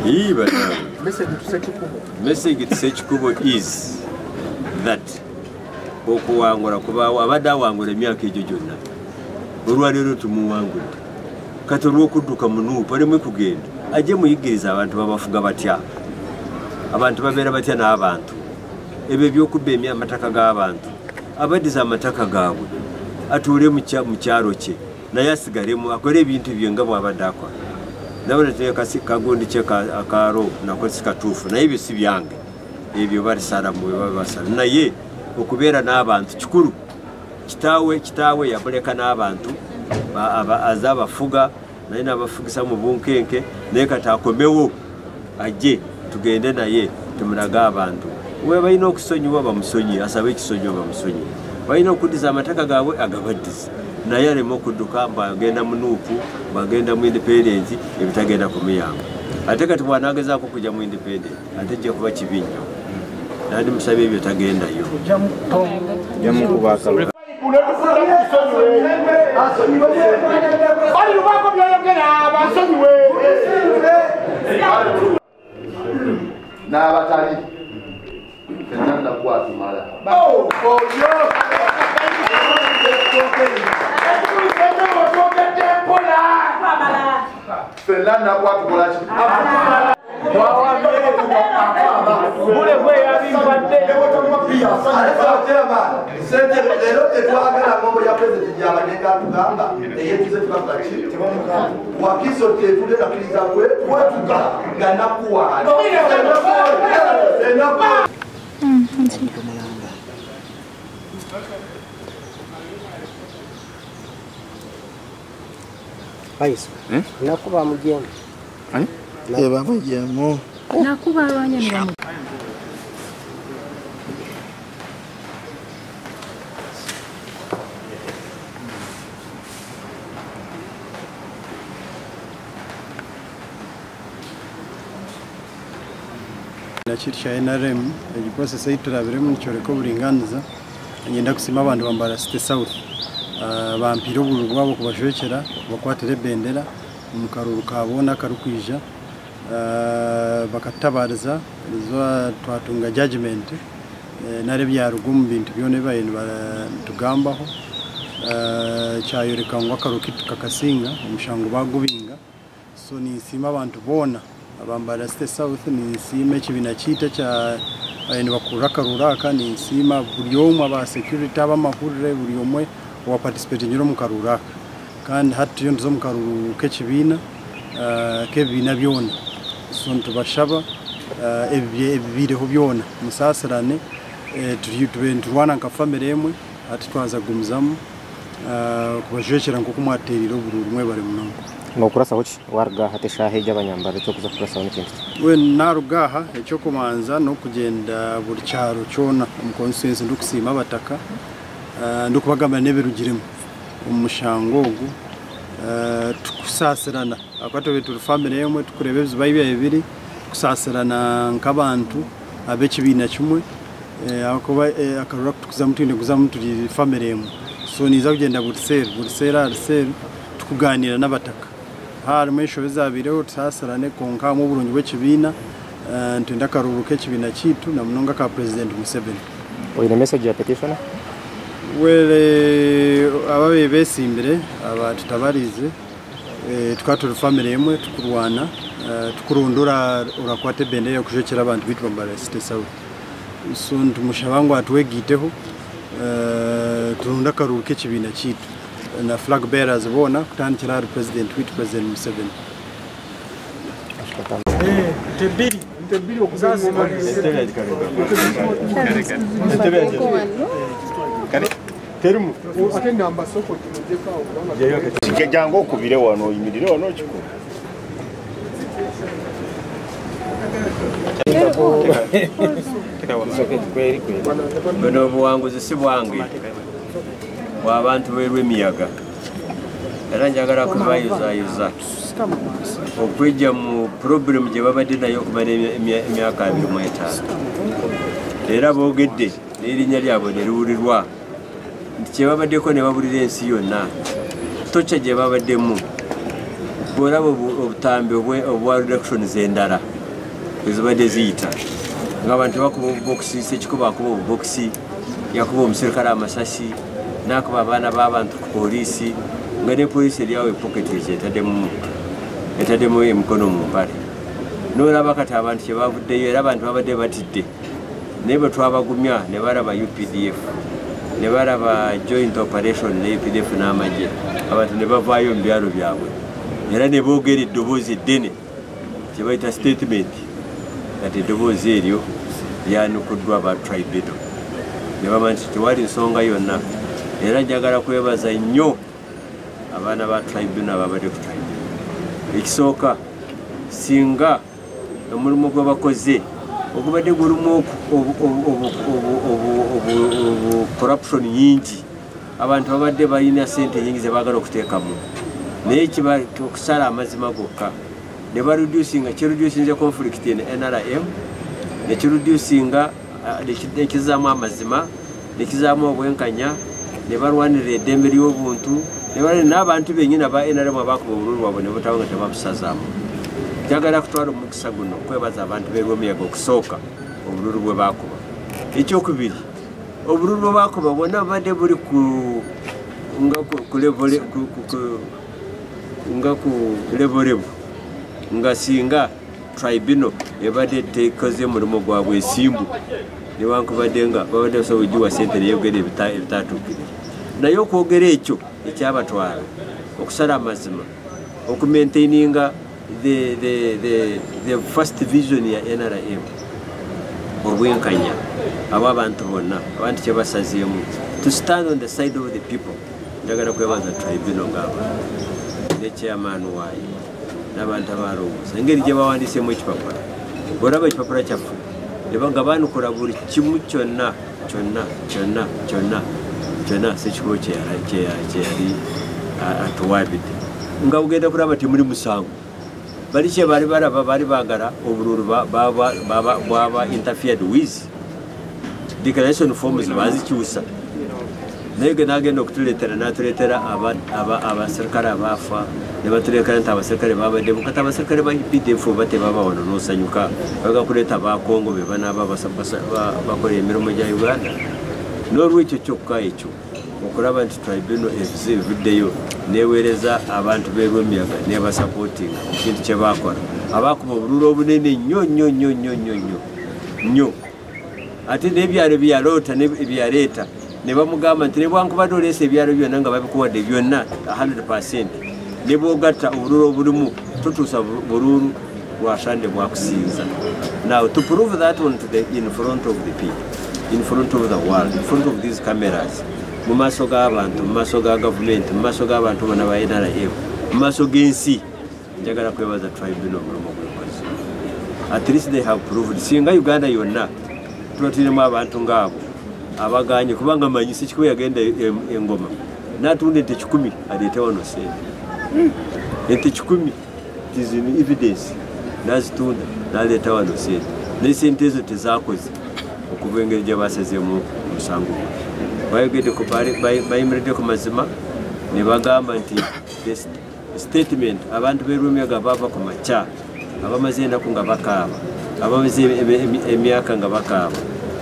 Message to Sechikubo is that okuwangula kuba abadde awangula emyaka egyo gyonna olwaleero tumuwangula kati olw'okudduka munuupu alemwe kugenda ajje muyigiriza abantu babafuga batya abantu babeera batya n'abantu ebyo ebyokubba amataka g'abantu abaddiza amataka gaabwe atuule mu kyalo kye naye asigalemu akole ebintu bye nga bw'abadde akola nawe kagundi kye akaalo nako si katuufu naye ebyo si byange ebyo balisala mu babasala naye okubeera n'abantu kikulu kitaawe yamuleka n'abantu aza abafuga naye n'abafugisa mu bunkenke naye kati akomewo ajje tugende naye tumulaga abantu we balina okusonyiwa bamusonyi asaba ekisonyiwa bamusonyi balina okuddiza amataka gaabwe agabaddiza naye aleme okudduka mbagenda munuupu mbagenda mu independence ebitagenda kumuyamba ate kati bw'anaagezaako kujja mu independence ate jja kuba kibi nnyo nandi musabye ebyo tagendayo n'abatali fenna kwatumala fenna nakwatukola leero tetwagala ngombo ya pulezidenti gyabanenga tugamba eyetuze tukakaki wakiso tetulerakkiriza kwetuga nga nakuwaali Paiso. Nakuba mujemu. Ani? Eba mujemu. Nakuba abanya ni bamu. Nachirisha NRM egiprocess yiturabiremu nichoreko buringaniza ngenda kusima abantu bambara City South bampira obululu bwabo kubashwekera bakwatira ebendera omukaruru kabona karukwija bakatabariza zo twatunga judgment nare byarugo mu bintu byone bayine tugambaho cyayoreka ngo akarukitu kakasinga omushango bagubinga so ni sima abantu bona abambara City South ni sima ekibina kita cya bayine bakura karuraka ni sima buri omwe aba security abamahurire buri omwe wa participate nyiro mukarura kandi hati yo nzo mukaruru kekibina kebina byona so ntubashaba ebibireho byona musasirane turwana nka family emwe hati twaza gumzamu kubajwekera nko kumwateriro bururu mwe bari munango nokurasa hoki warga hati shahe y'abanyambara cyo kuza kurasa n'ikindi we narugaha ecyo kumanza no kugenda buri cyaro cyona mu consensus ndukusima abataka ndukubagamba neberugiremo umushango ogu tukusasirana akato betu family yemwe tukurebe bibaye bibiri tukusasirana nkabantu abekibina kimwe akoba akarura tukuza mutinde kuza muturi family yemwe so niza kugenda burisera tukuganira n'abataka harimo isho bizabireho tusasirane konka mu burungi bw'ekibina ntenda karuruke kibina kitu na munonga ka president Museveni oyine message ya petition wele ababe besimbere abatutabarize tukatura family yemwe tukurwana tukurundura urakwate bendera yo kujekera abantu bitu bambara City South so ntumushabango atwegiteho turunda karuruke kibina kitu na flag bearers bona kutandikira president with president Museveni Tebiri okuzazi Terumu atenda ambasoko tunojeka kijango kubire wano yimirire wano kiko Bano buwanguzi si bwange bw'abantu berwe miyaga era njagala kubayuza okwijja mu problem gye babadde nayo okumala emyaka 25 era boogedde n'erinnya lyabwe ne liwulirwa nti kye babaddeko ne babulira ensi yonna tocha gye babaddemu bw'olaba obutambi obwa reductions endala ezibadde ziyita ng'abantu bakuba obubokisi Sekikubo akuba obubokisi yakuba omusirikale amasasi n'akuba abaana b'abantu ku poliisi nga ne poliisi eryawo epoketi ekyo etaddemu emikono mu mpale n'olaba kati abantu kye bavuddeyo era abantu babadde batidde naye bwe twabagumya ne balaba UPDF ne balaba joint operation ne UPDF n'amagye abantu ne bavaayo mu byalo byabwe era ne boogera eddoboozi eddene kye bayita statement kati eddoboozi eryo lyanukuddwa aba Tribunal ne bamanya nti tewali nsonga yonna era njagala kwebaza nnyo abaana ba Tribunal ababadde ku Tribunal. Ekisooka singa omulimu gwe bakoze ogubadde gulimu corruption nyingi abantu babadde balina sente nyingi ze baagala okuteekamu naye kiba okusala amazima gokka ne bareducinga kireducinze conflict in NRM ne kireducinga nekizaamu amazima nekizaamu obwenkanya ne balwanirira eddembe ly'obuntu ne balina n'abantu bennyini ba NRM abakuba obululu bwabwe ne butaba nga tebabusazaamu. Njagala kutwala omukisa guno kwebaza abantu b'Erwomiyaga okusooka obululu bwe baakuba. Ekyokubiri obululu bwe baakuba bwonna bubadde buli ku levolebo nga singa Tribunal ebadde tekoze omulimu gwabwe esimbu newankubadde nga babadde basobola ogiwa sente neyogera ebitaatuukire naye okwogera ekyo ekyabatwala okusala amazima okumaintaininga the first vision ya NRM obwenkanya ab'abantu bonna abantu kye basazeemu to stand on the side of the people. Njagala kwebaza Tribunal ng'aba ne chairman waayo n'abantu abalowooza engeri gye bawandiisemu ekipapula bw'olaba ekipapula kyaffe nga baanukula buli kimu kyonna Sekikubo kye yali atuwaabidde nga bugenda kulaba timuli musango bali kye baali balaba baali baagala obululu bwaba interfered with declaration forms bazikyusa naye ge n'agenda okutuleetera n'atuleetera abaserikale abaafa ne batuleetera nti abaserikale babaddemu kati abaserikale ba UPDF oba tebabawano n'osanyuka baga kuleeta abakongo be banaaba bakola emirimu gya Uganda. N'olwekyo kyokka ekyo okulaba nti Tribunal evuddeyo neweereza abantu b'Erwomiyaga nebasapootinga ekintu kye baakola abaakuba obululu obunene nnyo ate n'ebyalo byaloota ebyaleeta ne bamugamba nti ne bwankubadde oleesa ebyalo byonna nga babikuwadde byonna 100% ne bwogatta obululu obulimu tutuusa bululu bwasande bwakusinza. Now to prove that one in front of the people, in front of the world, in front of these cameras, mu maaso g'abantu, mu maaso ga gavumenti, mu maaso g'abantu bonna ba NRM, mu maaso g'ensi, njagala kwebaza Tribunal omulimu gwekoze. At least they have proved singa Uganda yonna tuba tulinamu abantu ng'abo abaganye kubanga manyi Sekikubo yagenda engoma n'atunda ente 10 aleete wano sente ente 10 is in evidence n'azitunda n'aleeta wano sente naye sente ezo tezaakoze okuva engeri gye basazeemu omusango bayimiridde ku mazima ne bagamba nti statement abantu b'Erwomiyaga baava ku makya abamaze ennaku nga bakaaba abamaze emyaka nga bakaaba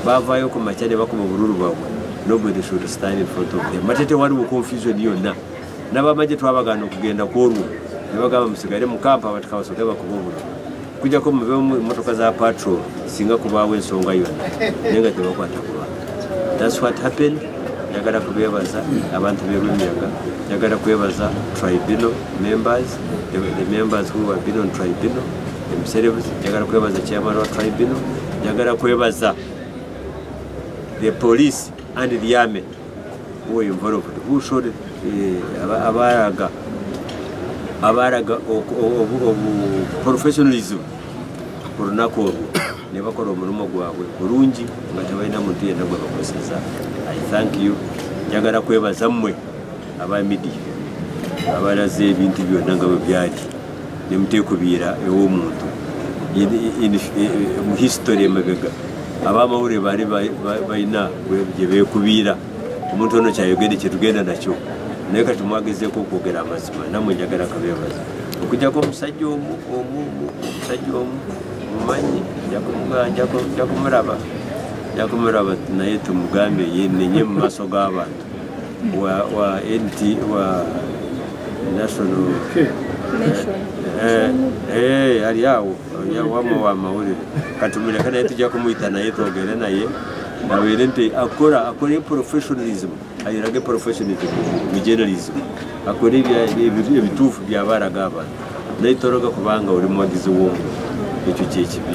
baavaayo ku makya ne bakuba obululu bwabwe. Nobody should stand in front of them. Matete waliwo confusion yonna n'abamagye twabagaana okugenda ku olwo ne bagamba musigale mu kampa abataka basoke bakuba obululu kujjako mubeemu emmotoka za patrol singa kubaawo ensonga yonna naye nga tebakwata ku bantu. That's what happened. Njagala kubeebaza abantu b'Erwomiyaga, njagala kwebaza Tribunal members, the members who have been on Tribunal themselves, njagala kwebaza chairman wa Tribunal, njagala kwebaza the police and the army who were involved, who showed abaraga professionalism ku lunaku olwo ne bakola omulimu gwabwe bulungi nga tebalina muntu yenna gwe bakoseza. I thank you. Njagala kwebaza mmwe aba media abalaze ebintu byonna nga bwe byali ne muteekubiira ew'omuntu mu history emabega abamawulire baali balina gye beekubiira omuntu ono kyayogedde kye tugenda nakyo naye kati mwagezeeko okwogera amazima nammwe njagala kabeebaza okujjako omusajja omu mumanyi jakumuraba naye tumugambe yenenye mu maaso g'abantu wa NT wa national ali awo wamo wa mawulire katumuleka naye tujja kumuyita naye twogere naye nabeere nti akole professionalism ayirage professionalism mu journalism akole ebituufu by'abaalaga abantu naye toroga kubanga oli muwagizi w'omu ekyo kyekibi